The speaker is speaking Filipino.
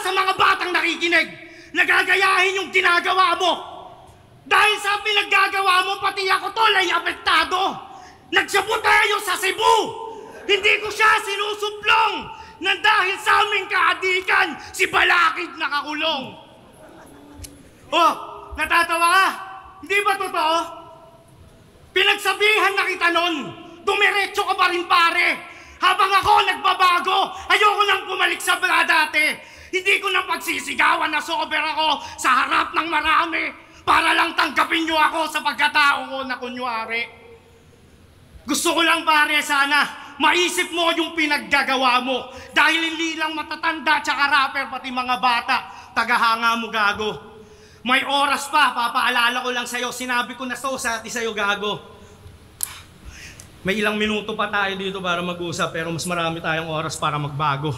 sa mga batang nakikinig, nagagayahin yung ginagawa mo. Dahil sa pinaggagawa mo, pati ako tol ay apektado. Nagsabotayo sa Cebu. Hindi ko siya sinusuplong nang dahil sa aming kaadikan, si Balakid nakakulong. Oh, natatawa ka? Hindi ba totoo? Pinagsabihan na kita nun, dumiretso ka pa rin pare. Habang ako nagbabago, ayoko nang bumalik sa dati. Hindi ko nang pagsisigawan na sober ako sa harap ng marami para lang tanggapin niyo ako sa pagkatao ko na kunyari. Gusto ko lang pare sana maisip mo yung pinaggagawa mo dahil hindi lang matatanda tsaka rapper pati mga bata tagahanga mo gago. May oras pa, papaalala ko lang sa'yo, sinabi ko na sa sa'yo gago. May ilang minuto pa tayo dito para mag-usap pero mas marami tayong oras para magbago.